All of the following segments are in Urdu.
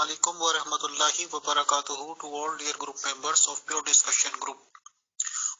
Assalamualaikum warahmatullahi wabarakatuh to all dear group members of Pure Discussion Group.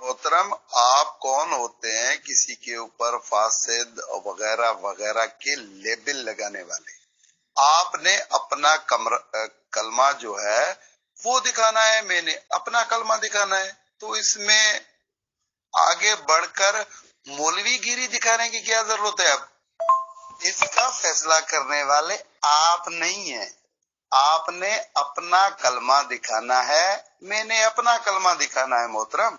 محترم آپ کون ہوتے ہیں کسی کے اوپر فاسد وغیرہ وغیرہ کے لیبل لگانے والے؟ آپ نے اپنا کلمہ جو ہے وہ دکھانا ہے، میں نے اپنا کلمہ دکھانا ہے، تو اس میں آگے بڑھ کر مولوی گیری دکھانے کی کیا ضرورت ہے؟ اب اس کا فیصلہ کرنے والے آپ نہیں ہیں، آپ نے اپنا کلمہ دکھانا ہے، میں نے اپنا کلمہ دکھانا ہے محترم۔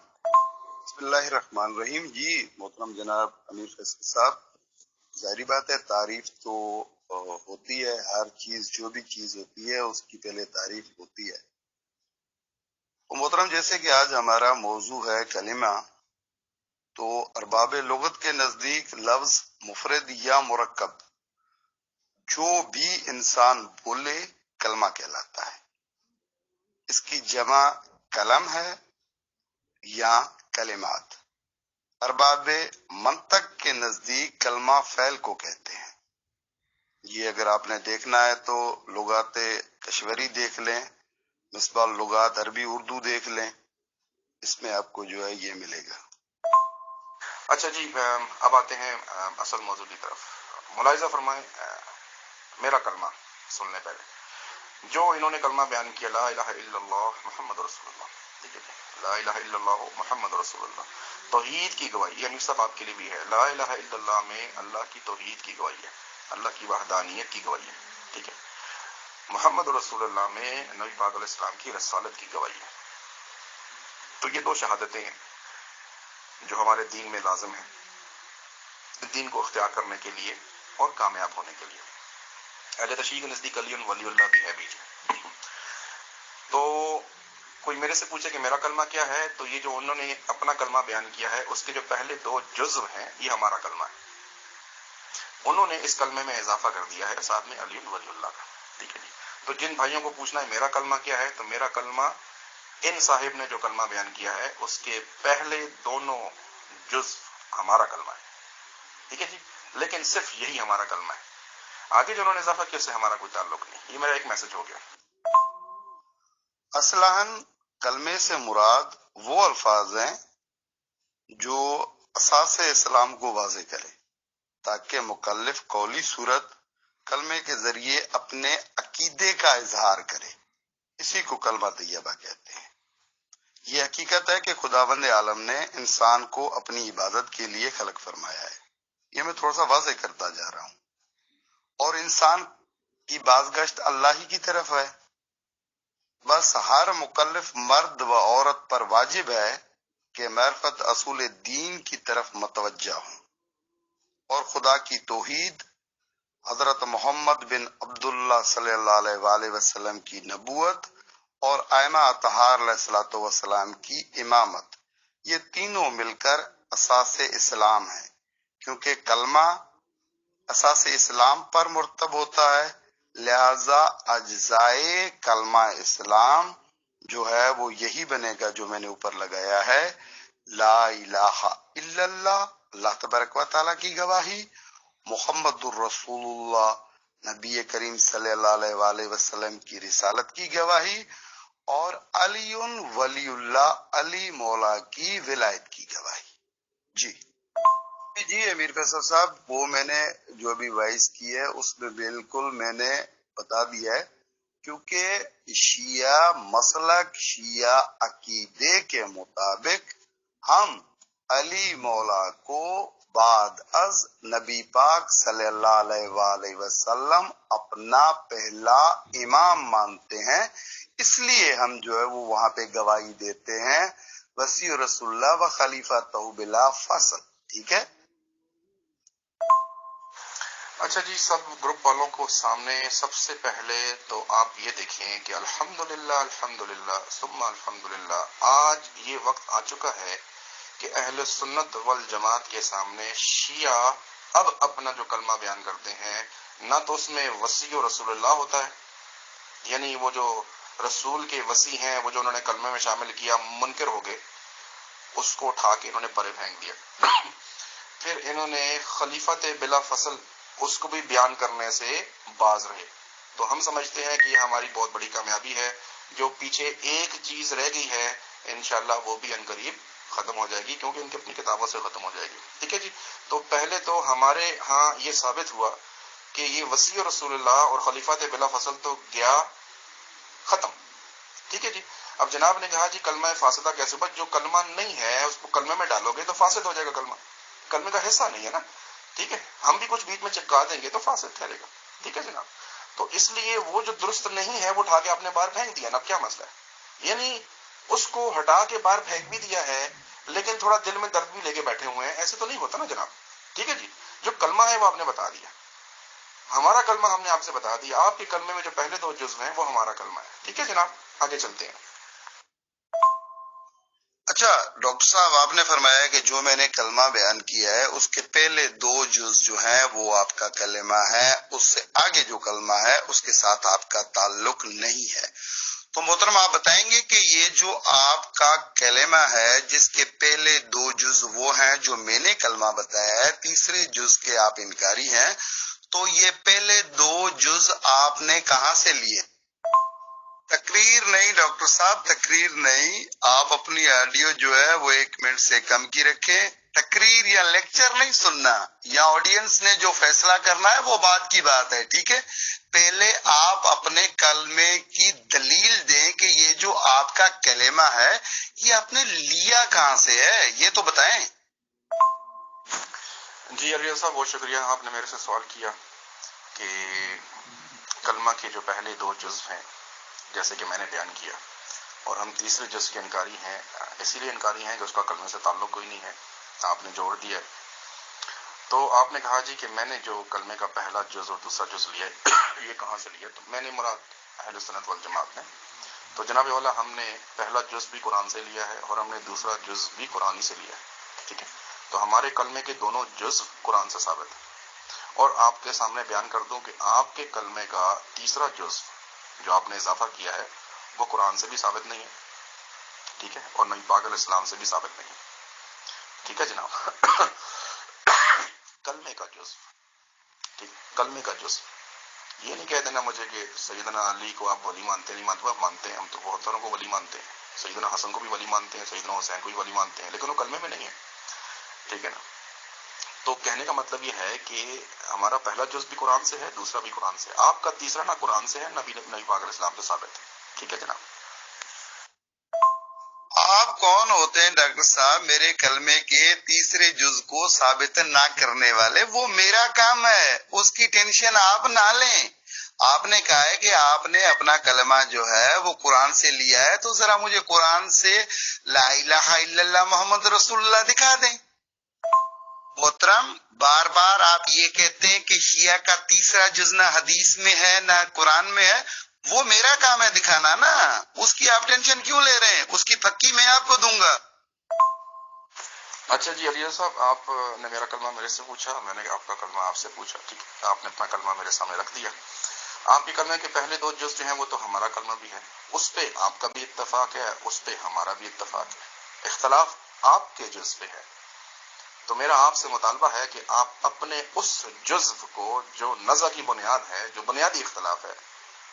بسم اللہ الرحمن الرحیم۔ جی محترم جناب امیر فیصل صاحب، ظاہری بات ہے تعریف تو ہوتی ہے، ہر چیز جو بھی چیز ہوتی ہے اس کی پہلے تعریف ہوتی ہے۔ تو محترم جیسے کہ آج ہمارا موضوع ہے کلمہ، تو ارباب لغت کے نزدیک لفظ مفرد یا مرکب جو بھی انسان بولے کلمہ کہلاتا ہے۔ اس کی جمع کلم ہے یا کلمات۔ ارباب منطق کے نزدیک کلمہ فعل کو کہتے ہیں۔ یہ اگر آپ نے دیکھنا ہے تو لغات کشوری دیکھ لیں، مصباح اللغات عربی اردو دیکھ لیں، اس میں آپ کو جو ہے یہ ملے گا۔ اچھا جی، اب آتے ہیں اصل موضوع کی طرف۔ ملاحظہ فرمائیں میرا کلمہ سننے پہلے جو انہوں نے کلمہ بیان کیا، لا الہ الا اللہ محمد رسول اللہ، ٹھیک ہے، لا الہ الا اللہ محمد رسول اللہ، توحید کی گواہی، یہ امیر صاحب آپ کے لیے بھی ہے۔ لا الہ الا اللہ میں اللہ کی توحید کی گواہی ہے، اللہ کی وحدانیت کی گواہی ہے، ٹھیک ہے۔ محمد رسول اللہ میں نبی پاک علیہ السلام کی رسالت کی گواہی ہے۔ تو یہ دو شہادتیں ہیں جو ہمارے دین میں لازم ہیں، دین کو اختیار کرنے کے لیے اور کامیاب ہونے کے لیے۔ اہل تشیع کے نزدیک علی ولی اللہ بھی ہے بیچ میں۔ تو کوئی میرے سے پوچھے کہ میرا کلمہ کیا ہے، تو یہ جو انہوں نے اپنا کلمہ بیان کیا ہے اس کے جو پہلے دو جزو ہیں یہ ہمارا کلمہ ہے۔ انہوں نے اس کلمے میں اضافہ کر دیا ہے ساتھ میں علی ولی اللہ کا، ٹھیک ہے جی۔ تو جن بھائیوں کو پوچھنا ہے میرا کلمہ کیا ہے، تو میرا کلمہ ان صاحب نے جو کلمہ بیان کیا ہے اس کے پہلے دونوں جز ہمارا کلمہ ہے، ٹھیک ہے جی، لیکن صرف یہی ہمارا کلمہ ہے۔ آگے جو انہوں نے اضافہ کیا اس سے ہمارا کوئی تعلق نہیں۔ یہ میرا ایک میسج ہو گیا۔ اصلاً کلمے سے مراد وہ الفاظ ہیں جو اساس اسلام کو واضح کرے تاکہ مکلف قولی صورت کلمے کے ذریعے اپنے عقیدے کا اظہار کرے، اسی کو کلمہ طیبہ کہتے ہیں۔ یہ حقیقت ہے کہ خداوند عالم نے انسان کو اپنی عبادت کے لیے خلق فرمایا ہے، یہ میں تھوڑا سا واضح کرتا جا رہا ہوں، اور انسان کی بازگشت اللہ ہی کی طرف ہے۔ بس ہر مکلف مرد و عورت پر واجب ہے کہ معرفت اصول دین کی طرف متوجہ ہوں اور خدا کی توحید، حضرت محمد بن عبداللہ صلی اللہ علیہ وآلہ وسلم کی نبوت اور ائمہ اطہار علیہ الصلوۃ والسلام کی امامت، یہ تینوں مل کر اساس اسلام ہے۔ کیونکہ کلمہ اساس اسلام پر مرتب ہوتا ہے، لہذا اجزائے کلمہ اسلام جو ہے وہ یہی بنے گا جو میں نے اوپر لگایا ہے، لا الہ الا اللہ، اللہ تبارک و تعالیٰ کی گواہی، محمد الرسول اللہ، نبی کریم صلی اللہ علیہ وآلہ وسلم کی رسالت کی گواہی، اور علی ولی اللہ، علی مولا کی ولایت کی گواہی۔ جی امیر فیصل صاحب، وہ میں نے جو ابھی وائس کی ہے اس میں بالکل میں نے بتا دیا ہے، کیونکہ شیعہ مسلک، شیعہ عقیدے کے مطابق ہم علی مولا کو بعد از نبی پاک صلی اللہ علیہ وآلہ وسلم اپنا پہلا امام مانتے ہیں، اس لیے ہم جو ہے وہ وہاں پہ گواہی دیتے ہیں وسیع رسول اللہ و خلیفۃ بلا فصل، ٹھیک ہے۔ اچھا جی، سب گروپ والوں کو سامنے سب سے پہلے تو آپ یہ دیکھیں کہ الحمدللہ الحمدللہ ثم الحمدللہ، آج یہ وقت آ چکا ہے کہ اہل سنت والجماعت کے سامنے شیعہ اب اپنا جو کلمہ بیان کرتے ہیں، نہ تو اس میں وسیع رسول اللہ ہوتا ہے، یعنی وہ جو رسول کے وسیع ہیں وہ جو انہوں نے کلمے میں شامل کیا منکر ہو گئے، اس کو اٹھا کے انہوں نے پرے پھینک دیا۔ پھر انہوں نے خلیفت بلا فصل اس کو بھی بیان کرنے سے باز رہے۔ تو ہم سمجھتے ہیں کہ یہ ہماری بہت بڑی کامیابی ہے۔ جو پیچھے ایک چیز رہ گئی ہے انشاءاللہ وہ بھی عنقریب ختم ہو جائے گی، کیونکہ ان کی اپنی کتابوں سے ختم ہو جائے گی. ٹھیک ہے جی. تو پہلے تو ہمارے ہاں یہ ثابت ہوا کہ یہ وصی رسول اللہ اور خلیفات بلا فصل تو گیا ختم. ٹھیک ہے جی. اب جناب نے کہا جی کلمہ فاسدہ کیسے؟ بس جو کلمہ نہیں ہے اس کو کلمے میں ڈالو گے تو فاسد ہو جائے گا کلمہ، کلمے کا حصہ نہیں ہے نا. ٹھیک ہے. ہم بھی کچھ بیچ میں چپکا دیں گے تو فاسد ٹھہرے گا. ٹھیک ہے جناب. تو اس لیے وہ جو درست نہیں ہے وہ اٹھا کے آپ نے باہر پھینک دیا نا. اب کیا مسئلہ ہے؟ یعنی اس کو ہٹا کے باہر پھینک بھی دیا ہے لیکن تھوڑا دل میں درد بھی لے کے بیٹھے ہوئے ہیں. ایسے تو نہیں ہوتا نا جناب. ٹھیک ہے جی. جو کلمہ ہے وہ آپ نے بتا دیا، ہمارا کلمہ ہم نے آپ سے بتا دیا، آپ کے کلمے میں جو پہلے 2 جزو ہیں وہ ہمارا کلمہ ہے. ٹھیک ہے جناب. آگے چلتے ہیں. اچھا ڈاکٹر صاحب، آپ نے فرمایا کہ جو میں نے کلمہ بیان کیا ہے اس کے پہلے 2 جز جو ہیں وہ آپ کا کلمہ ہے، اس سے آگے جو کلمہ ہے اس کے ساتھ آپ کا تعلق نہیں ہے. تو محترم آپ بتائیں گے کہ یہ جو آپ کا کلمہ ہے جس کے پہلے 2 جز وہ ہیں جو میں نے کلمہ بتایا ہے، تیسرے جز کے آپ انکاری ہیں، تو یہ پہلے 2 جز آپ نے کہاں سے لیے؟ تقریر نہیں ڈاکٹر صاحب، تقریر نہیں. آپ اپنی آڈیو جو ہے وہ 1 منٹ سے کم کی رکھیں. تقریر یا لیکچر نہیں سننا، یا آڈینس نے جو فیصلہ کرنا ہے وہ بات کی بات ہے. ٹھیک ہے. پہلے آپ اپنے کلمے کی دلیل دیں کہ یہ جو آپ کا کلمہ ہے یہ آپ نے لیا کہاں سے ہے، یہ تو بتائیں. جی علی صاحب بہت شکریہ، آپ نے میرے سے سوال کیا کہ کلمہ کے جو پہلے 2 جزو ہیں جیسے کہ میں نے بیان کیا، اور ہم تیسرے جز کے انکاری ہیں. اسی لیے انکاری ہیں کہ اس کا کلمے سے تعلق کوئی نہیں ہے، آپ نے جوڑ دیا ہے. تو آپ نے کہا جی کہ میں نے جو کلمے کا پہلا جز اور دوسرا جز لیا ہے یہ کہاں سے لیا؟ تو میں نے مراد اہل سنت والجماعت نے. تو جناب والا ہم نے پہلا جز بھی قرآن سے لیا ہے اور ہم نے دوسرا جز بھی قرآن ہی سے لیا ہے. ٹھیک ہے. تو ہمارے کلمے کے دونوں جز قرآن سے ثابت ہیں. اور آپ کے سامنے بیان کر دوں کہ آپ کے کلمے کا تیسرا جز جو آپ نے اضافہ کیا ہے وہ قرآن سے بھی ثابت نہیں ہے. ٹھیک ہے. اور نبی پاک علیہ السلام سے بھی ثابت نہیں ہے. ٹھیک ہے جناب. کلمے کا جز، ٹھیک، کلمے کا جز. یہ نہیں کہہ دینا مجھے کہ سیدنا علی کو آپ ولی مانتے نہیں مانتے. آپ مانتے ہیں، ہم تو بہت ساروں کو ولی مانتے ہیں. سیدنا حسن کو بھی ولی مانتے ہیں، سیدنا حسین کو بھی ولی مانتے ہیں، لیکن وہ کلمے میں نہیں ہے. ٹھیک ہے نا. تو کہنے کا مطلب یہ ہے کہ ہمارا پہلا جز بھی قرآن سے ہے، دوسرا بھی قرآن سے. آپ کا تیسرا نہ قرآن سے ہے نبی پاک علیہ السلام سے ثابت ہے. ٹھیک ہے جناب. آپ کون ہوتے ہیں ڈاکٹر صاحب میرے کلمے کے تیسرے جز کو ثابت نہ کرنے والے؟ وہ میرا کام ہے، اس کی ٹینشن آپ نہ لیں. آپ نے کہا ہے کہ آپ نے اپنا کلمہ جو ہے وہ قرآن سے لیا ہے، تو ذرا مجھے قرآن سے لا الہ الا اللہ محمد رسول اللہ دکھا دیں. محترم، بار بار آپ یہ کہتے ہیں کہ شیعہ کا تیسرا جز نہ حدیث میں ہے نہ قرآن میں ہے. وہ میرا کام ہے دکھانا نا، اس کی آپ ٹینشن کیوں لے رہے ہیں؟ اس کی پھکی میں آپ کو دوں گا. اچھا جی علی صاحب، آپ نے میرا کلمہ میرے سے پوچھا، میں نے آپ کا کلمہ آپ سے پوچھا. ٹھیک ہے. آپ نے اپنا کلمہ میرے سامنے رکھ دیا. آپ کے کلمے کے پہلے 2 جز جو ہیں وہ تو ہمارا کلمہ بھی ہے، اس پہ آپ کا بھی اتفاق ہے، اس پہ ہمارا بھی اتفاق ہے. اختلاف آپ کے جز پہ ہے. تو میرا آپ سے مطالبہ ہے کہ آپ اپنے اس جزو کو جو نزع کی بنیاد ہے، جو بنیادی اختلاف ہے،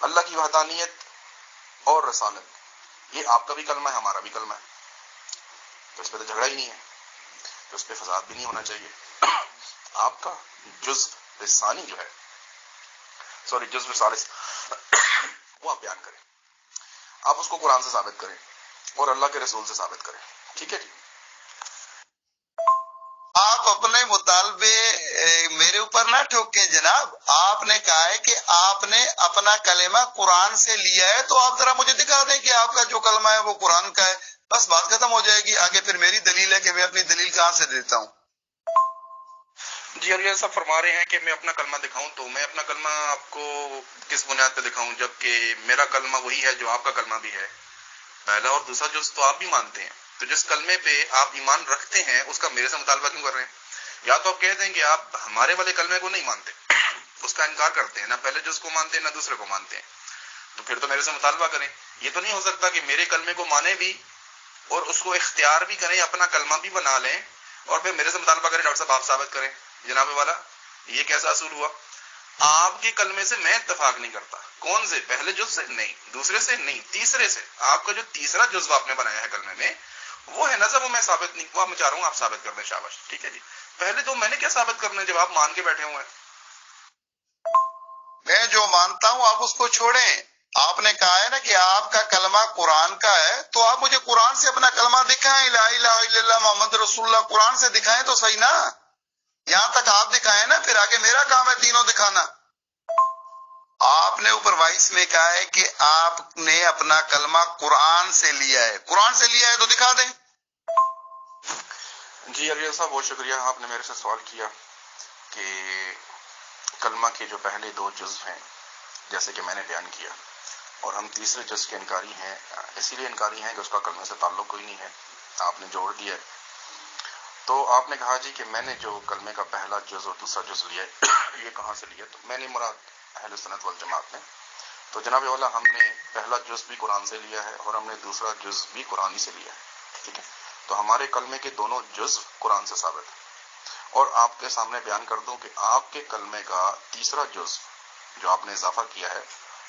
اللہ کی وحدانیت اور رسالت، یہ آپ کا بھی کلمہ ہے، ہمارا بھی کلمہ ہے. تو اس پہ تو جھگڑا ہی نہیں ہے، تو اس پہ فساد بھی نہیں ہونا چاہیے. آپ کا جزو ثانی جو ہے، سوری جزو ثالث، وہ آپ بیان کریں. آپ اس کو قرآن سے ثابت کریں اور اللہ کے رسول سے ثابت کریں. ٹھیک ہے جی. آپ اپنے مطالبے میرے اوپر نہ ٹھوکیں جناب. آپ نے کہا ہے کہ آپ نے اپنا کلمہ قرآن سے لیا ہے، تو آپ ذرا مجھے دکھا دیں کہ آپ کا جو کلمہ ہے وہ قرآن کا ہے. بس بات ختم ہو جائے گی. آگے پھر میری دلیل ہے کہ میں اپنی دلیل کہاں سے دیتا ہوں. جی علی صاحب فرما رہے ہیں کہ میں اپنا کلمہ دکھاؤں، تو میں اپنا کلمہ آپ کو کس بنیاد پہ دکھاؤں جبکہ میرا کلمہ وہی ہے جو آپ کا کلمہ بھی ہے. پہلا اور دوسرا جز تو آپ بھی مانتے ہیں، تو جس کلمے پہ آپ ایمان رکھتے ہیں اس کا میرے سے مطالبہ کیوں کر رہے ہیں؟ یا تو آپ کہہ دیں کہ آپ ہمارے والے کلمے کو نہیں مانتے، اس کا انکار کرتے ہیں، نہ پہلے جز کو مانتے ہیں نہ دوسرے کو مانتے ہیں. تو پھر تو میرے سے مطالبہ کریں. یہ تو نہیں ہو سکتا کہ میرے کلمے کو مانے بھی اور اس کو اختیار بھی کریں، اپنا کلمہ بھی بنا لیں اور پھر میرے سے مطالبہ کریں ڈاکٹر صاحب آپ ثابت کریں. جناب والا یہ کیسا اصول ہوا؟ آپ کے کلمے سے میں اتفاق نہیں کرتا. کون سے؟ پہلے جز سے نہیں، دوسرے سے نہیں، تیسرے سے. آپ کا جو تیسرا جزو آپ نے بنایا ہے کلمے میں وہ ہے نظم، وہ میں ثابت نہیں، وہ میں چاہ رہا ہوں آپ ثابت کر دیں. شاباش، ٹھیک ہے جی. پہلے تو میں نے کیا ثابت کرنا ہے جب آپ مان کے بیٹھے ہوئے ہیں؟ میں جو مانتا ہوں آپ اس کو چھوڑیں. آپ نے کہا ہے نا کہ آپ کا کلمہ قرآن کا ہے، تو آپ مجھے قرآن سے اپنا کلمہ دکھائیں، لا الہ الا اللہ محمد رسول اللہ، قرآن سے دکھائیں تو صحیح نا. یہاں تک آپ دکھائیں نا، پھر آگے میرا کام ہے تینوں دکھانا. آپ نے اوپر وائس میں کہا ہے کہ آپ نے اپنا کلمہ قرآن سے لیا ہے. قرآن سے لیا ہے تو دکھا دیں. جی علی صاحب بہت شکریہ، آپ نے میرے سے سوال کیا کہ کلمہ کے جو پہلے 2 جزو ہیں جیسے کہ میں نے بیان کیا، اور ہم تیسرے جز کے انکاری ہیں. اسی لیے انکاری ہیں کہ اس کا کلمے سے تعلق کوئی نہیں ہے، آپ نے جوڑ دیا ہے. تو آپ نے کہا جی کہ میں نے جو کلمے کا پہلا جز اور دوسرا جز لیا ہے یہ کہاں سے لیا؟ تو میں نے مراد اہل سنت والجماعت میں. تو جناب والا ہم نے پہلا جز بھی قرآن سے لیا ہے اور ہم نے دوسرا جز بھی قرآن ہی سے لیا ہے، ٹھیک ہے. تو ہمارے کلمے کے دونوں جز قرآن سے ثابت ہیں. اور آپ کے سامنے بیان کر دوں کہ آپ کے کلمے کا تیسرا جز جو آپ نے اضافہ کیا ہے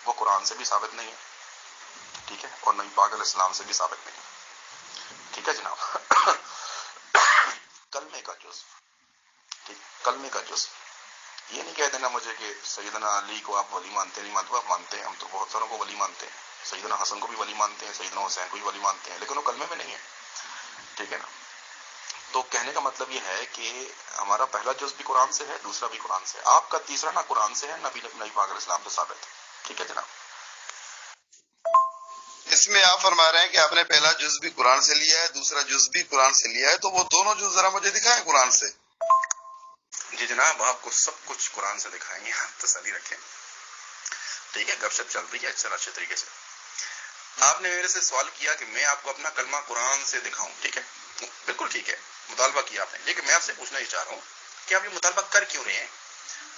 وہ قرآن سے بھی ثابت نہیں ہے، ٹھیک ہے، اور نبی پاک علیہ السلام سے بھی ثابت نہیں ہے، ٹھیک ہے جناب. کلمے کا جز، ٹھیک، کلمے کا جز. یہ نہیں کہہ دینا مجھے کہ سیدنا علی کو آپ ولی مانتے نہیں مانتے. آپ مانتے ہیں، ہم تو بہت ساروں کو ولی مانتے ہیں. سیدنا حسن کو بھی ولی مانتے ہیں، سیدنا حسین کو بھی ولی مانتے ہیں، لیکن وہ کلمے میں نہیں ہے، ٹھیک ہے نا. تو کہنے کا مطلب یہ ہے کہ ہمارا پہلا جز بھی قرآن سے ہے، دوسرا بھی قرآن سے ہے. آپ کا تیسرا نہ قرآن سے ہے نبی پاک علیہ السلام سے ثابت ہے، ٹھیک ہے جناب. اس میں آپ فرما رہے ہیں کہ آپ نے پہلا جز بھی قرآن سے لیا ہے، دوسرا جز بھی قرآن سے لیا ہے، تو وہ دونوں جز ذرا مجھے دکھائیں قرآن سے. جی جناب آپ کو سب کچھ قرآن سے دکھائیں گے، آپ تسلی رکھیں، ٹھیک ہے. گپ شپ چل رہی ہے اچھا اچھے طریقے سے. آپ نے میرے سے سوال کیا کہ میں آپ کو اپنا کلمہ قرآن سے دکھاؤں، ٹھیک ہے، بالکل ٹھیک ہے، مطالبہ کیا آپ نے. لیکن میں آپ سے پوچھنا یہ چاہ رہا ہوں کہ آپ یہ مطالبہ کر کیوں رہے ہیں؟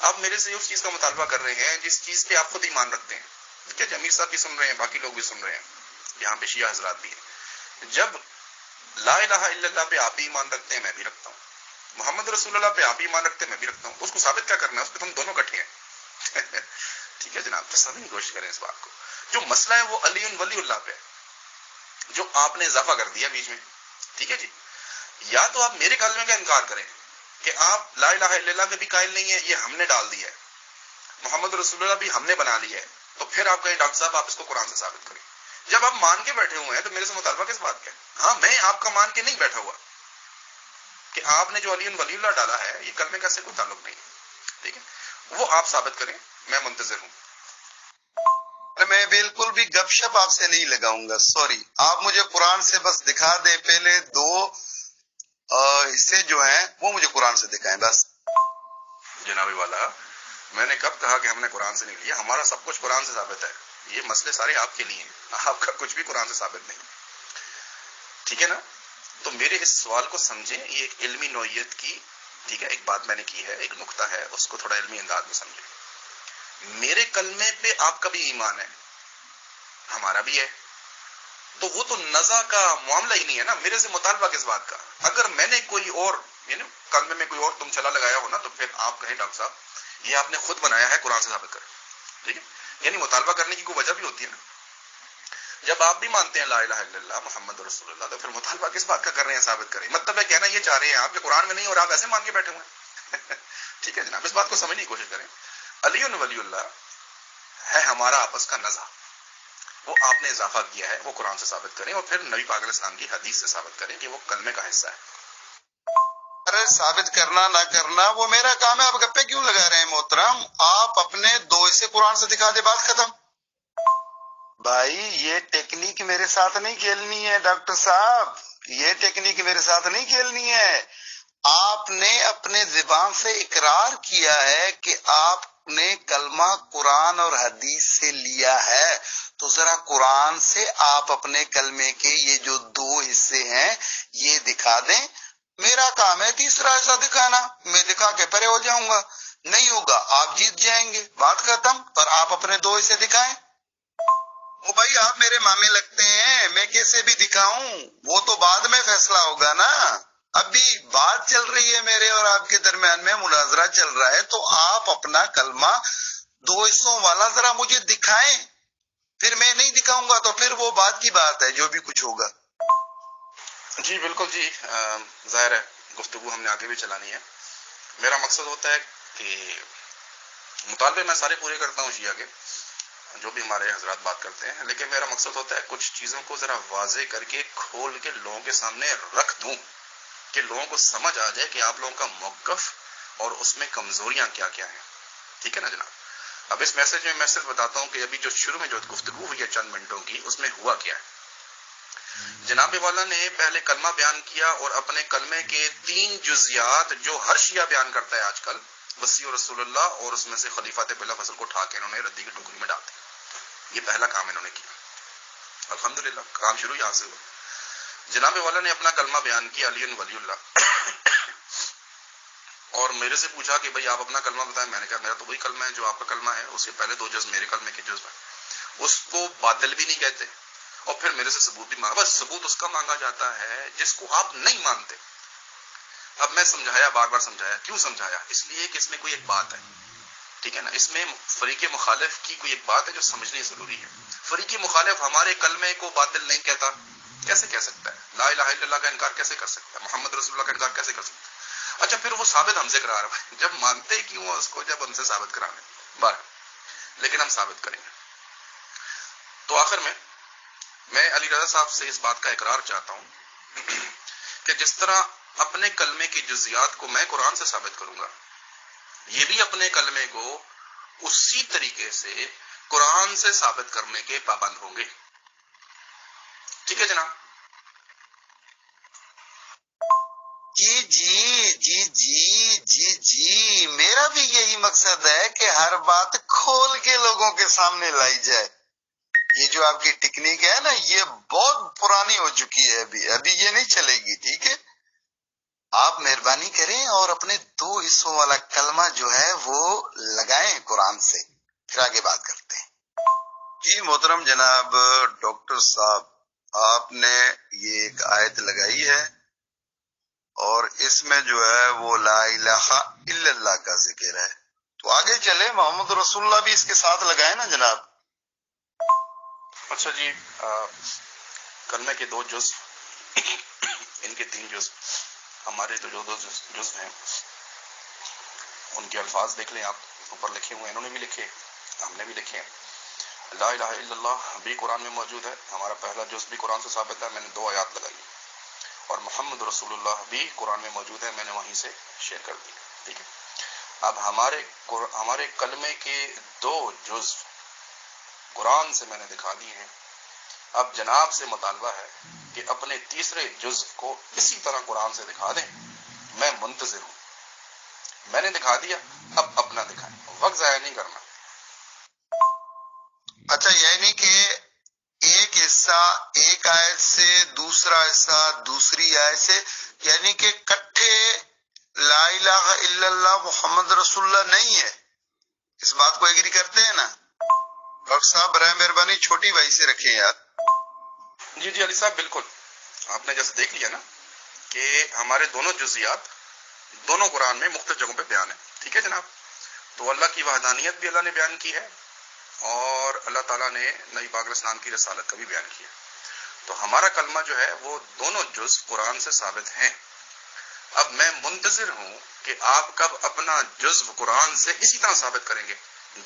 آپ میرے سے اس چیز کا مطالبہ کر رہے ہیں جس چیز پہ آپ خود ایمان رکھتے ہیں، ٹھیک ہے. امیر صاحب بھی سن رہے ہیں، باقی لوگ بھی سن رہے ہیں، یہاں پہ شیعہ حضرات بھی ہیں. جب لا الہ الا اللہ پہ آپ بھی ایمان رکھتے ہیں، میں بھی رکھتا ہوں. محمد رسول اللہ پہ آپ بھی ایمان رکھتے ہیں، میں بھی رکھتا ہوں. اس کو ثابت کیا کرنا ہے؟ اس پہ ہم دونوں کٹھے ہیں. ٹھیک ہے جناب، سمجھنے کی کوشش کریں اس بات کو. جو مسئلہ ہے وہ علی ولی اللہ پہ ہے، جو آپ نے اضافہ کر دیا بیچ میں، ٹھیک ہے جی. یا تو آپ میرے کلمے کا انکار کریں کہ آپ لا الہ الا اللہ کے بھی قائل نہیں ہے، یہ ہم نے ڈال دیا ہے، محمد رسول اللہ بھی ہم نے بنا لیا ہے. تو پھر آپ کہیں ڈاکٹر صاحب آپ اس کو قرآن سے ثابت کریں. جب آپ مان کے بیٹھے ہوئے ہیں تو میرے سے مطالبہ کس بات کا ہے؟ ہاں میں آپ کا مان کے نہیں بیٹھا ہوا کہ آپ نے جو علی ولی اللہ ڈالا ہے یہ کلمے کا سے کوئی تعلق نہیں ہے، ٹھیک ہے. وہ آپ ثابت کریں، میں منتظر ہوں. میں بالکل بھی گپ شپ آپ سے نہیں لگاؤں گا، سوری. آپ مجھے قرآن سے بس دکھا دیں، پہلے 2 حصے جو ہیں وہ مجھے قرآن سے دکھائیں بس. جناب والا میں نے کب کہا کہ ہم نے قرآن سے نہیں لیا؟ ہمارا سب کچھ قرآن سے ثابت ہے. یہ مسئلے سارے آپ کے لیے ہیں، آپ کا کچھ بھی قرآن سے ثابت نہیں، ٹھیک ہے نا. تو میرے اس سوال کو سمجھیں، یہ ایک علمی نوعیت کی، ٹھیک ہے، ایک بات میں نے کی ہے، ایک نقطہ ہے، اس کو تھوڑا علمی انداز میں سمجھیں. میرے کلمے پہ آپ کا بھی ایمان ہے، ہمارا بھی ہے، تو وہ تو نزا کا معاملہ ہی نہیں ہے نا. میرے سے مطالبہ کس بات کا؟ اگر میں نے کوئی اور یعنی کلمے میں کوئی اور تم چلا لگایا ہو نا تو پھر آپ کہیں ڈاکٹر صاحب یہ آپ نے خود بنایا ہے، قرآن سے ثابت کریں، ٹھیک ہے. یعنی مطالبہ کرنے کی کوئی وجہ بھی ہوتی ہے نا. جب آپ بھی مانتے ہیں لا الہ الا اللہ محمد رسول اللہ، تو پھر مطالبہ کس بات کا کر رہے ہیں؟ ثابت کریں. مطلب ہے کہنا یہ چاہ رہے ہیں آپ کہ قرآن میں نہیں اور آپ ایسے مان کے بیٹھے ہوئے ہیں. ٹھیک ہے جناب، اس بات کو سمجھنے کی کوشش کریں. علی ولی اللہ ہے ہمارا آپس کا نزا، وہ آپ نے اضافہ کیا ہے، وہ قرآن سے ثابت کریں اور پھر نبی پاک علیہ السلام کی حدیث سے ثابت کریں کہ وہ کلمے کا حصہ ہے. ارے ثابت کرنا نہ کرنا وہ میرا کام ہے، آپ گپے کیوں لگا رہے ہیں محترم؟ آپ اپنے 2 حصے قرآن سے دکھا دے، بات ختم. بھائی یہ ٹیکنیک میرے ساتھ نہیں کھیلنی ہے ڈاکٹر صاحب، یہ ٹیکنیک میرے ساتھ نہیں کھیلنی ہے. آپ نے اپنے زبان سے اقرار کیا ہے کہ آپ نے کلمہ قرآن اور حدیث سے لیا ہے، تو ذرا قرآن سے آپ اپنے کلمے کے یہ جو 2 حصے ہیں یہ دکھا دیں. میرا کام ہے تیسرا حصہ دکھانا، میں دکھا کے پرے ہو جاؤں گا. نہیں ہوگا آپ جیت جائیں گے، بات ختم. پر آپ اپنے 2 حصے دکھائیں. وہ بھائی آپ میرے مامے لگتے ہیں، میں کیسے بھی دکھاؤں وہ تو بعد میں فیصلہ ہوگا نا. ابھی بات چل رہی ہے میرے اور آپ کے درمیان میں، مناظرہ چل رہا ہے، تو آپ اپنا کلمہ 2 حصوں والا ذرا مجھے دکھائیں. پھر میں نہیں دکھاؤں گا تو پھر وہ بات کی بات ہے، جو بھی کچھ ہوگا. جی بالکل جی، ظاہر ہے گفتگو ہم نے آگے بھی چلانی ہے. میرا مقصد ہوتا ہے کہ مطالبے میں سارے پورے کرتا ہوں شیعہ کے، جو بھی ہمارے حضرات بات کرتے ہیں، لیکن میرا مقصد ہوتا ہے کچھ چیزوں کو ذرا واضح کر کے کھول کے لوگوں کے سامنے رکھ دوں کہ لوگوں کو سمجھ آ جائے کہ آپ لوگوں کا موقف اور اس میں کمزوریاں کیا کیا ہیں. ٹھیک ہے نا جناب؟ اب اس میسج میں صرف بتاتا ہوں کہ ابھی جو شروع میں جو گفتگو ہوئی ہے چند منٹوں کی، اس میں ہوا کیا ہے. جناب والا نے پہلے کلمہ بیان کیا اور اپنے کلمے کے 3 جزیات جو ہر شیعہ بیان کرتا ہے آج کل، وسیع رسول اللہ اور اس میں سے خلیفات بلا فصل کو اٹھا کے انہوں نے ردی کی ٹوکری میں ڈال دیا. یہ پہلا کام انہوں نے کیا. الحمدللہ کام شروع یہاں سے ہوا. جناب والا نے اپنا کلمہ بیان کیا علی ولی اللہ، اور میرے سے پوچھا کہ بھئی آپ اپنا کلمہ بتائیں. میں نے کہا میرا تو وہی کلمہ ہے جو آپ کا کلمہ ہے، اس سے پہلے 2 جز میرے کلمے کے جز ہیں. اس کو باطل بھی نہیں کہتے، اور پھر میرے سے ثبوت بھی مانگا. بس ثبوت اس کا مانگا جاتا ہے جس کو آپ نہیں مانتے. اب میں سمجھایا، بار بار سمجھایا. کیوں سمجھایا؟ اس لیے کہ اس میں کوئی ایک بات ہے، ٹھیک ہے نا، اس میں فریق مخالف کی کوئی ایک بات ہے جو سمجھنی ضروری ہے. فریق مخالف ہمارے کلمے کو باطل نہیں کہتا. کیسے کہہ سکتا ہے؟ لا الہ الا اللہ کا انکار کیسے کر سکتا ہے؟ محمد رسول اللہ کا انکار کیسے کر سکتا ہے؟ اچھا پھر وہ ثابت ہم سے کرا رہا ہے. جب مانتے کیوں اس کو جب ہم سے ثابت کرانے بار، لیکن ہم ثابت کریں گے. تو آخر میں علی رضا صاحب سے اس بات کا اقرار چاہتا ہوں کہ جس طرح اپنے کلمے کی جزیات کو میں قرآن سے ثابت کروں گا، یہ بھی اپنے کلمے کو اسی طریقے سے قرآن سے ثابت کرنے کے پابند ہوں گے. ٹھیک ہے جناب؟ جی میرا بھی یہی مقصد ہے کہ ہر بات کھول کے لوگوں کے سامنے لائی جائے. یہ جو آپ کی ٹیکنیک ہے نا، یہ بہت پرانی ہو چکی ہے، ابھی یہ نہیں چلے گی. ٹھیک ہے، آپ مہربانی کریں اور اپنے 2 حصوں والا کلمہ جو ہے وہ لگائیں قرآن سے، پھر آگے بات کرتے ہیں. جی محترم جناب ڈاکٹر صاحب، آپ نے یہ ایک آیت لگائی ہے اور اس میں جو ہے وہ لا الہ الا اللہ کا ذکر ہے. تو آگے چلے، محمد رسول اللہ بھی اس کے ساتھ لگائے نا جناب. اچھا جی، کلمے کے 2 جز، ان کے 3 جز، ہمارے تو جو 2 جز ہیں ان کے الفاظ دیکھ لیں آپ، اوپر لکھے ہوئے، انہوں نے بھی لکھے، ہم نے بھی لکھے. لا الہ الا اللہ بھی قرآن میں موجود ہے، ہمارا پہلا جز بھی قرآن سے ثابت ہے، میں نے 2 آیات لگائی. اور محمد رسول اللہ بھی قرآن میں موجود ہے، میں نے وہیں سے شیئر کر دی. ٹھیک ہے، اب ہمارے کلمے کے 2 جز قرآن سے میں نے دکھا دیے ہیں. اب جناب سے مطالبہ ہے کہ اپنے تیسرے جز کو اسی طرح قرآن سے دکھا دیں. میں منتظر ہوں. میں نے دکھا دیا، اب اپنا دکھائیں، وقت ضائع نہیں کرنا. اچھا، یعنی کہ ایک حصہ ایک آیت سے، دوسرا حصہ دوسری آیت سے، یعنی کہ کٹھے لا الہ الا اللہ محمد رسول اللہ نہیں ہے. اس بات کو ایگری کرتے ہیں نا ڈاکٹر صاحب؟ برائے مہربانی چھوٹی بھائی سے رکھیں یار. جی علی صاحب بالکل، آپ نے جیسے دیکھ لیا نا کہ ہمارے دونوں جزیات دونوں قرآن میں مختلف جگہوں پہ بیان ہے. ٹھیک ہے جناب؟ تو اللہ کی وحدانیت بھی اللہ نے بیان کی ہے، اور اللہ تعالیٰ نے نبی پاک علیہ السلام کی رسالت کا بھی بیان کیا. تو ہمارا کلمہ جو ہے وہ دونوں جز قرآن سے ثابت ہیں. اب میں منتظر ہوں کہ آپ کب اپنا جزو قرآن سے اسی طرح ثابت کریں گے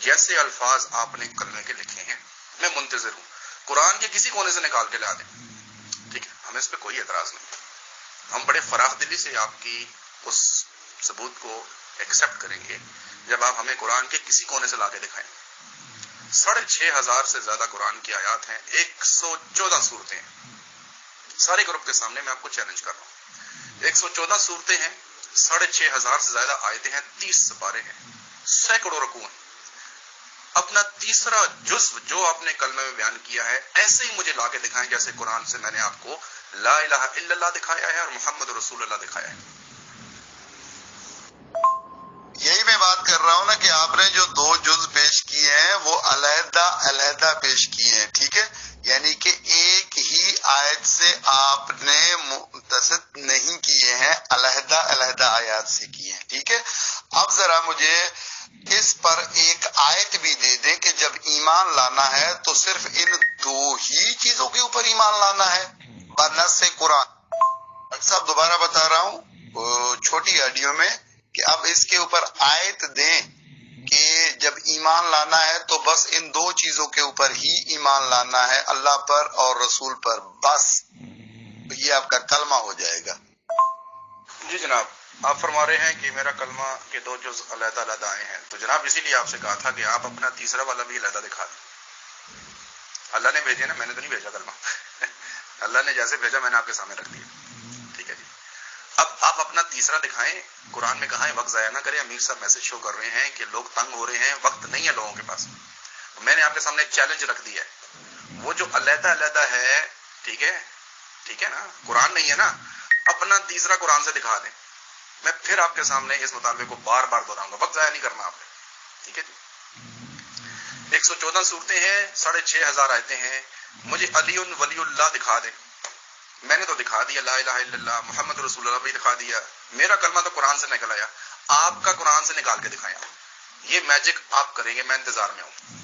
جیسے الفاظ آپ نے کلمے کے لکھے ہیں. میں منتظر ہوں. قرآن کے کسی کونے سے نکال کے لا دیں، ٹھیک ہے، ہمیں اس پہ کوئی اعتراض نہیں. ہم بڑے فراخ دلی سے آپ کی اس ثبوت کو ایکسپٹ کریں گے جب آپ ہمیں قرآن کے کسی کونے سے لا کے دکھائیں. 6,500 سے زیادہ قرآن کی آیات ہیں، 114 صورتیں ہیں. سارے گروپ کے سامنے میں آپ کو چیلنج کر رہا ہوں. 114 صورتیں ہیں، 6,500 سے زیادہ آیتیں ہیں، 30 سپارے ہیں، سینکڑوں رکوع ہیں. اپنا تیسرا جزو جو آپ نے کلمہ میں بیان کیا ہے ایسے ہی مجھے لا کے دکھائیں جیسے قرآن سے میں نے آپ کو لا الہ الا اللہ دکھایا ہے اور محمد رسول اللہ دکھایا ہے. یہی میں بات کر رہا ہوں نا کہ آپ نے جو 2 جز پیش کیے ہیں وہ علیحدہ علیحدہ پیش کیے ہیں. ٹھیک ہے، یعنی کہ ایک ہی آیت سے آپ نے متصل نہیں کیے ہیں، علیحدہ علیحدہ آیات سے کیے ہیں. ٹھیک ہے، اب ذرا مجھے اس پر ایک آیت بھی دے دیں کہ جب ایمان لانا ہے تو صرف ان 2 ہی چیزوں کے اوپر ایمان لانا ہے بنص قرآن. ڈاکٹر صاحب دوبارہ بتا رہا ہوں چھوٹی آڈیو میں کہ اب اس کے اوپر آیت دیں کہ جب ایمان لانا ہے تو بس ان دو چیزوں کے اوپر ہی ایمان لانا ہے، اللہ پر اور رسول پر، بس یہ آپ کا کلمہ ہو جائے گا۔ جی جناب، آپ فرما رہے ہیں کہ میرا کلمہ کے دو جز علیحدہ علیحدہ آئے ہیں، تو جناب اسی لیے آپ سے کہا تھا کہ آپ اپنا تیسرا والا بھی علیحدہ دکھا دیں۔ اللہ نے بھیجے نا، میں نے تو نہیں بھیجا کلمہ اللہ نے جیسے بھیجا میں نے آپ کے سامنے رکھ دیا، ٹھیک ہے جی۔ اب آپ اپنا تیسرا دکھائیں، قرآن میں کہا ہے وقت ضائع نہ کریں۔ امیر صاحب میسج شو کر رہے ہیں کہ لوگ تنگ ہو رہے ہیں، وقت نہیں ہے لوگوں کے پاس۔ میں نے آپ کے سامنے ایک چیلنج رکھ دیا ہے، وہ جو علیحدہ علیحدہ ہے، ٹھیک ہے، ٹھیک ہے نا، قرآن نہیں ہے نا، اپنا تیسرا قرآن سے دکھا دیں، میں پھر آپ کے سامنے اس مطالبے کو بار بار دہراؤں گا، وقت ضائع نہیں کرنا آپ نے، ٹھیک ہے جی۔ 114 صورتیں ہیں، 6500 آیتیں ہیں، مجھے علی ولی اللہ دکھا دیں۔ میں نے تو دکھا دیا، لا الہ الا اللہ محمد رسول اللہ بھی دکھا دیا، میرا کلمہ تو قرآن سے نکل آیا، آپ کا قرآن سے نکال کے دکھائیں۔ یہ میجک آپ کریں گے، میں انتظار میں ہوں۔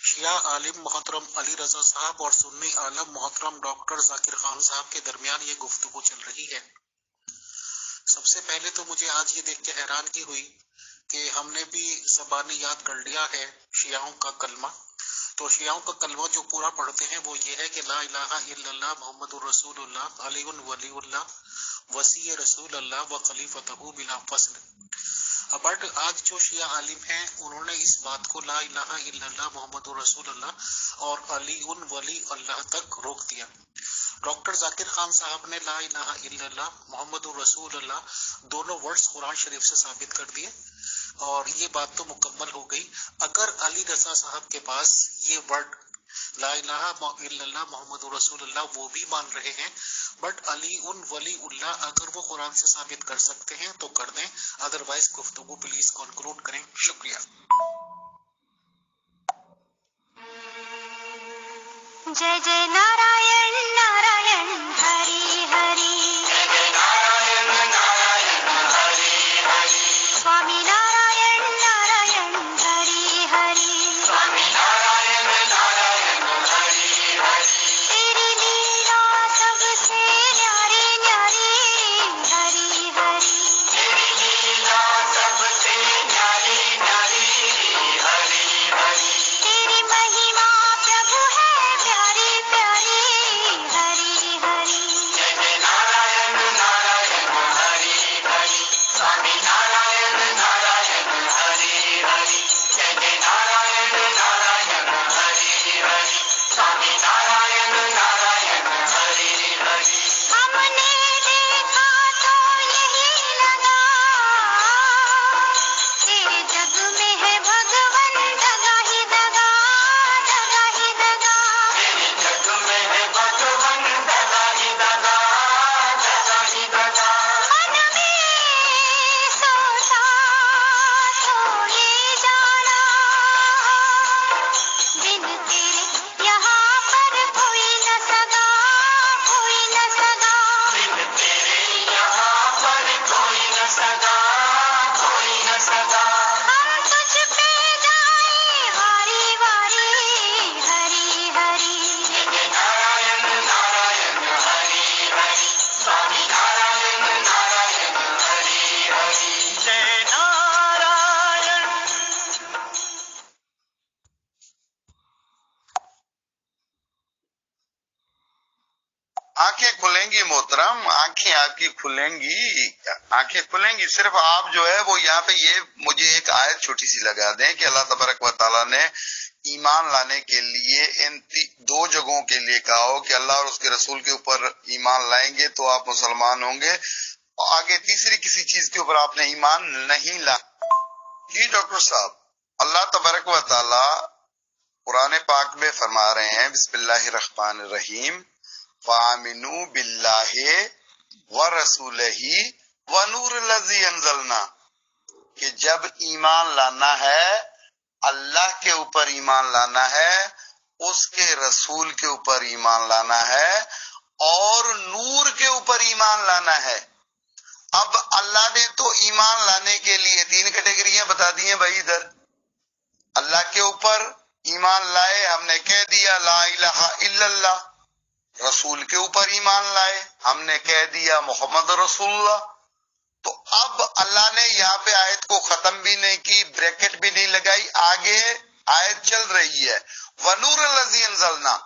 شیعہ عالم محترم علی رضا صاحب اور سنی عالم محترم ڈاکٹر ذاکر خان صاحب کے درمیان یہ گفتگو چل رہی ہے۔ سب سے پہلے تو مجھے آج یہ دیکھ کے حیرانگی ہوئی کہ ہم نے بھی زبانی یاد کر لیا ہے شیعوں کا کلمہ۔ تو شیعوں کا کلمہ جو پورا پڑھتے ہیں وہ یہ ہے کہ لا الہ الا اللہ محمد الرسول اللہ علی ولی اللہ وسیع رسول اللہ و خلیفتہ بلا فصل۔ بٹ آج جو شیعہ عالم ہیں انہوں نے اس بات کو لا الہ الا اللہ محمد الرسول اللہ اور علی ولی اللہ تک روک دیا۔ ڈاکٹر ذاکر خان صاحب نے لا الہ الا اللہ محمد الرسول اللہ دونوں ورڈز قرآن شریف سے ثابت کر دیے اور یہ بات تو مکمل ہو گئی۔ اگر علی رضا صاحب کے پاس یہ ورڈ لا الہ الا اللہ محمد رسول اللہ وہ بھی مان رہے ہیں، بٹ علی ولی اللہ اگر وہ قرآن سے ثابت کر سکتے ہیں تو کر دیں، ادروائز گفتگو پلیز کنکلوڈ کریں۔ شکریہ۔ جے جے نارائن نارائن ہری ہری، جے جے نارائن نارائن ہری ہری، سوامی نارائن نارائن ہری ہری، سوامی نارائن نارائن ہری ہری، تیری لیلا سب سے نیاری نیاری ہری ہری، تیری لیلا سب سے نیاری نیاری ہری ہری، تیری مہیما پربھو ہے پیاری پیاری ہری ہری، جے جے نارائن نارائن ہری ہری، سوامی نارائن نارائن ہری ہری، جے جے نارائن نارائن ہری ہری، سوامی نارائن نارائن ہری ہری۔ ہم نے دیکھا تو یہی لگا کہ جگ میں ہے بھگون دگا ہی دگا، دگا ہی دگا، تیرے جگ میں ہے بھگون دگا ہی دگا، دگا ہی دگا، من میں سوچا تو یہ جانا بن تیرے یہاں پر کوئی نہ سگا، کوئی نہ سگا، بن تیرے یہاں پر کوئی نہ سگا، کوئی نہ سگا، ہم تجھ پہ گائیں واری واری ہری ہری، جے جے نارائن نارائن ہری ہری، سوامی نارائن نارائن ہری ہری، جے نارائن۔ آنکھیں کھلیں گی محترم، آنکھیں آپ کی کھلیں گی، آنکھیں کھلیں گی۔ صرف آپ جو ہے وہ یہاں پہ یہ مجھے ایک آیت چھوٹی سی لگا دیں کہ اللہ تبارک و تعالیٰ نے ایمان لانے کے لیے ان دو جگہوں کے لیے کہا ہو کہ اللہ اور اس کے رسول کے اوپر ایمان لائیں گے تو آپ مسلمان ہوں گے، اور آگے تیسری کسی چیز کے اوپر آپ نے ایمان نہیں لانا۔ جی ڈاکٹر صاحب، اللہ تبارک و تعالیٰ قرآن پاک میں فرما رہے ہیں بسم اللہ الرحمن الرحیم فآمنوا باللہ ورسولہ ونور الذی انزلنا، کہ جب ایمان لانا ہے اللہ کے اوپر ایمان لانا ہے، اس کے رسول کے اوپر ایمان لانا ہے اور نور کے اوپر ایمان لانا ہے۔ اب اللہ نے تو ایمان لانے کے لیے 3 کیٹیگریاں بتا دی ہیں بھائی ادھر۔ اللہ کے اوپر ایمان لائے، ہم نے کہہ دیا لا الہ الا اللہ، رسول کے اوپر ایمان لائے، ہم نے کہہ دیا محمد رسول اللہ۔ تو اب اللہ نے یہاں پہ آیت کو ختم بھی نہیں کی، بریکٹ بھی نہیں لگائی، آگے آیت چل رہی ہے وَنُورَ الَّذِي أَنزَلْنَا،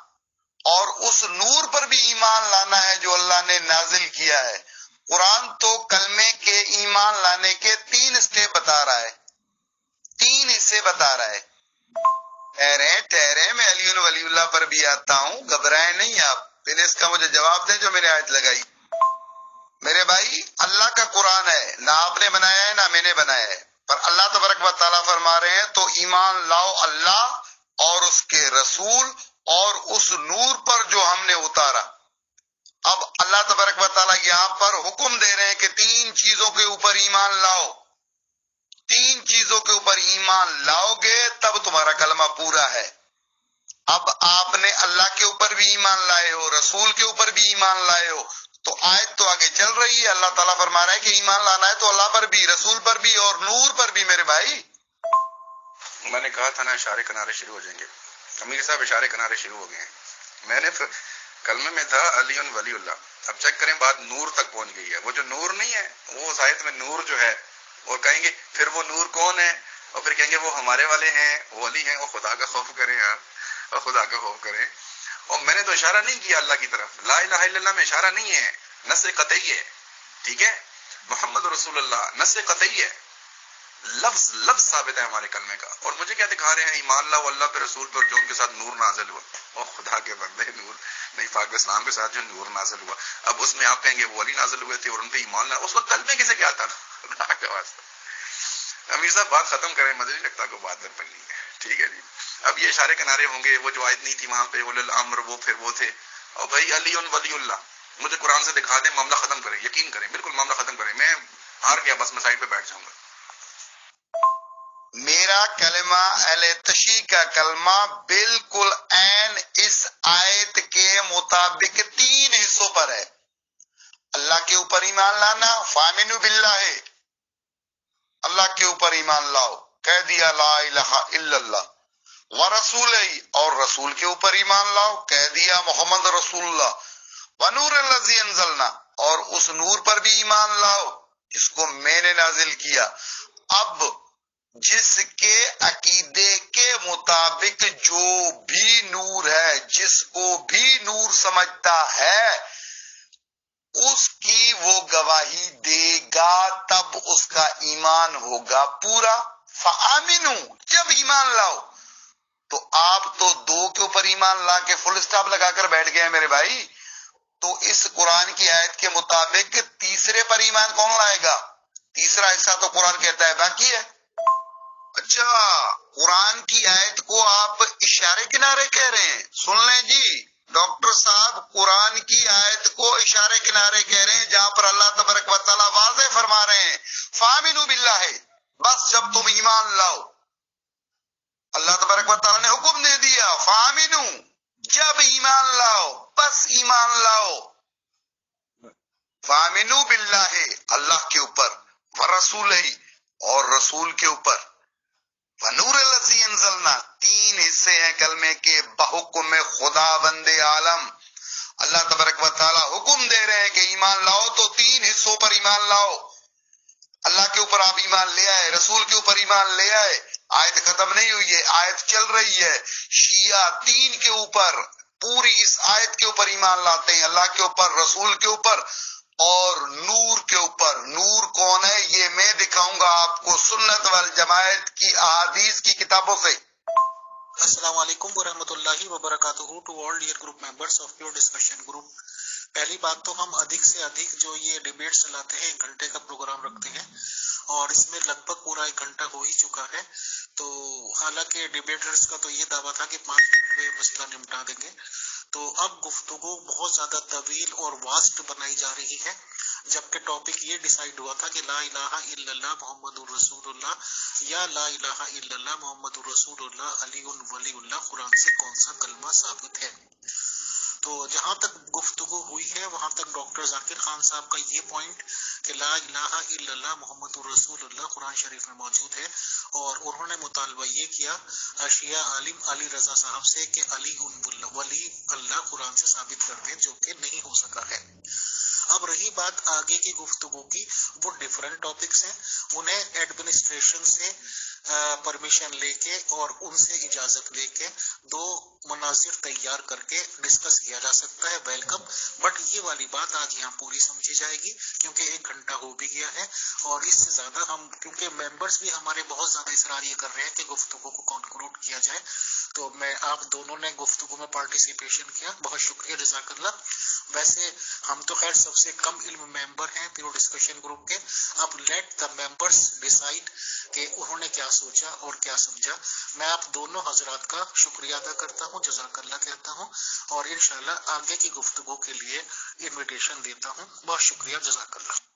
اور اس نور پر بھی ایمان لانا ہے جو اللہ نے نازل کیا ہے۔ قرآن تو کلمے کے ایمان لانے کے 3 اسٹیپ بتا رہا ہے، 3 حصے بتا رہا ہے۔ ٹھہرے میں علی ولی اللہ پر بھی آتا ہوں، گھبرائیں نہیں آپ، پہلے اس کا مجھے جواب دیں جو میں نے آیت لگائی۔ میرے بھائی اللہ کا قرآن ہے، نہ آپ نے بنایا ہے نہ میں نے بنایا ہے، پر اللہ تبارک و تعالیٰ فرما رہے ہیں تو ایمان لاؤ اللہ اور اس کے رسول اور اس نور پر جو ہم نے اتارا۔ اب اللہ تبارک و تعالیٰ یہاں پر حکم دے رہے ہیں کہ 3 چیزوں کے اوپر ایمان لاؤ، 3 چیزوں کے اوپر ایمان لاؤ گے تب تمہارا کلمہ پورا ہے۔ اب آپ نے اللہ کے اوپر بھی ایمان لائے ہو، رسول کے اوپر بھی ایمان لائے ہو، تو آیت تو آگے چل رہی ہے، اللہ تعالیٰ فرما رہا ہے کہ ایمان لانا ہے تو اللہ پر بھی، رسول پر بھی اور نور پر بھی۔ میرے بھائی میں نے کہا تھا نا اشارے کنارے شروع ہو جائیں گے۔ امیر صاحب اشارے کنارے شروع ہو گئے ہیں. میں نے کلمے میں تھا علی ولی اللہ. اب چیک کریں بات نور تک پہنچ گئی ہے. وہ جو نور نہیں ہے وہ اس آیت میں نور جو ہے، اور کہیں گے پھر وہ نور کون ہے، اور پھر کہیں گے وہ ہمارے والے ہیں، ولی ہیں. وہ خدا کا خوف کریں یار، اور خدا کا خوف کریں. اور میں نے تو اشارہ نہیں کیا اللہ کی طرف. لا الہ الا اللہ میں اشارہ نہیں ہے، نص قطعی ہے. ٹھیک ہے، محمد رسول اللہ نص قطعی ہے، لفظ ثابت ہے ہمارے کلمے کا. اور مجھے کیا دکھا رہے ہیں؟ ایمان لاؤ اللہ پہ، رسول پہ، اور جو ان کے ساتھ نور نازل ہوا. اور خدا کے بندے، نور نہیں، پاک اسلام کے ساتھ جو نور نازل ہوا، اب اس میں آپ کہیں گے وہ علی نازل ہوئے تھے اور ان پہ ایمان لاؤ. اس وقت کلمے کسے کیا تھا؟ خدا کے واسطے. امیر صاحب بات ختم کریں، مجھے نہیں لگتا کوئی بات در پڑنی ہے. ٹھیک ہے جی. اب یہ اشارے کنارے ہوں گے. وہ جو آیت نہیں تھی وہاں پہ اولل الامر، وہ پھر وہ تھے. اور بھائی علی ولی اللہ مجھے قرآن سے دکھا دیں، معاملہ ختم کریں. یقین کریں، بالکل معاملہ ختم کریں. میں ہار گیا، بس میں سائڈ پہ بیٹھ جاؤں گا. میرا کلمہ اہل تشیع کا کلمہ بالکل عین اس آیت کے مطابق 3 حصوں پر ہے. اللہ کے اوپر ایمان لانا، فآمنوا باللہ، اللہ کے اوپر ایمان لاؤ، کہہ دیا لا الہ الا اللہ. ورسولہ، اور رسول کے اوپر ایمان لاؤ، کہہ دیا محمد رسول اللہ. ونور الذی انزلنا، اور اس نور پر بھی ایمان لاؤ جس کو میں نے نازل کیا. اب جس کے عقیدے کے مطابق جو بھی نور ہے، جس کو بھی نور سمجھتا ہے، اس کی وہ گواہی دے گا، تب اس کا ایمان ہوگا پورا. فآمنوا، جب ایمان لاؤ. تو آپ تو 2 کے اوپر ایمان لا کے فل اسٹاپ لگا کر بیٹھ گئے ہیں میرے بھائی. تو اس قرآن کی آیت کے مطابق تیسرے پر ایمان کون لائے گا؟ تیسرا حصہ تو قرآن کہتا ہے باقی ہے. اچھا، قرآن کی آیت کو آپ اشارے کنارے کہہ رہے ہیں. سن لیں جی ڈاکٹر صاحب، قرآن کی آیت کو اشارے کنارے کہہ رہے ہیں جہاں پر اللہ تبارک و تعالیٰ واضح فرما رہے ہیں فآمنوا باللہ، بس جب تم ایمان لاؤ. اللہ تبارک و تعالیٰ نے حکم دے دیا فآمنوا، جب ایمان لاؤ، بس ایمان لاؤ. فآمنوا باللہ، اللہ کے اوپر، ورسولہ، اور رسول کے اوپر، ونور الذی انزلنا. 3 حصے ہیں کلمے کے بحکم خدا بند عالم. اللہ تبارک و تعالیٰ حکم دے رہے ہیں کہ ایمان لاؤ، تو 3 حصوں پر ایمان لاؤ. اللہ کے اوپر آپ ایمان لے آئے، رسول کے اوپر ایمان لے آئے. آیت ختم نہیں ہوئی ہے، آیت چل رہی ہے. شیعہ 3 کے اوپر، پوری اس آیت کے اوپر ایمان لاتے ہیں، اللہ کے اوپر، رسول کے اوپر، اور نور کے اوپر. نور کون ہے یہ میں دکھاؤں گا آپ کو سنت والجماعت کی احادیث کی کتابوں سے. السلام علیکم ورحمۃ اللہ وبرکاتہ to all dear group members of pure discussion group. پہلی بات تو ہم ادھک سے ادھک جو یہ ڈیبیٹ چلاتے ہیں 1 گھنٹے کا پروگرام رکھتے ہیں، اور اس میں لگ بھگ پورا 1 گھنٹہ ہو ہی چکا ہے. تو حالانکہ ڈیبیٹرز کا تو یہ دعویٰ تھا کہ 5 منٹ میں مسئلہ نمٹا دیں گے. تو اب گفتگو بہت زیادہ طویل اور واسٹ بنائی جا رہی ہے، جبکہ ٹاپک یہ ڈیسائیڈ ہوا تھا کہ لا الہ الا اللہ محمد الرسول اللہ، یا لا الہ الا اللہ محمد الرسول اللہ علی ولی اللہ قرآن سے کون سا کلمہ ثابت ہے. تو جہاں تک گفتگو ہوئی ہے وہاں تک ڈاکٹر ذاکر خان صاحب کا یہ پوائنٹ کہ لا الہ الا اللہ محمد الرسول اللہ قرآن شریف میں موجود ہے، اور انہوں نے مطالبہ یہ کیا شیعہ عالم علی رضا صاحب سے کہ علی ولی اللہ قرآن سے ثابت کر دیں، جو کہ نہیں ہو سکا ہے. اب رہی بات آگے کی گفتگو کی، وہ ڈیفرنٹ ٹاپکس ہیں، انہیں ایڈمنسٹریشن سے پرمیشن لے کے اور ان سے اجازت لے کے 2 مناظر تیار کر کے ڈسکس کیا جا سکتا ہے، ویلکم. بٹ یہ والی بات آج یہاں پوری سمجھی جائے گی کیونکہ 1 گھنٹہ ہو بھی گیا ہے، اور اس سے زیادہ ہم کیونکہ ممبرس بھی ہمارے بہت زیادہ اصرار یہ کر رہے ہیں کہ گفتگو کو کنکلوڈ کیا جائے. تو میں آپ دونوں نے گفتگو میں پارٹیسپیشن کیا، بہت شکریہ، جزاک اللہ. ویسے ہم تو خیر سب سے کم علم ممبر ہیں پیور ڈسکشن گروپ کے. اب لیٹ دا ممبرس ڈیسائیڈ کہ انہوں نے کیا سوچا اور کیا سمجھا. میں آپ دونوں حضرات کا شکریہ ادا کرتا ہوں، جزاک اللہ کہتا ہوں، اور انشاءاللہ آگے کی گفتگو کے لیے انویٹیشن دیتا ہوں. بہت شکریہ، جزاک اللہ.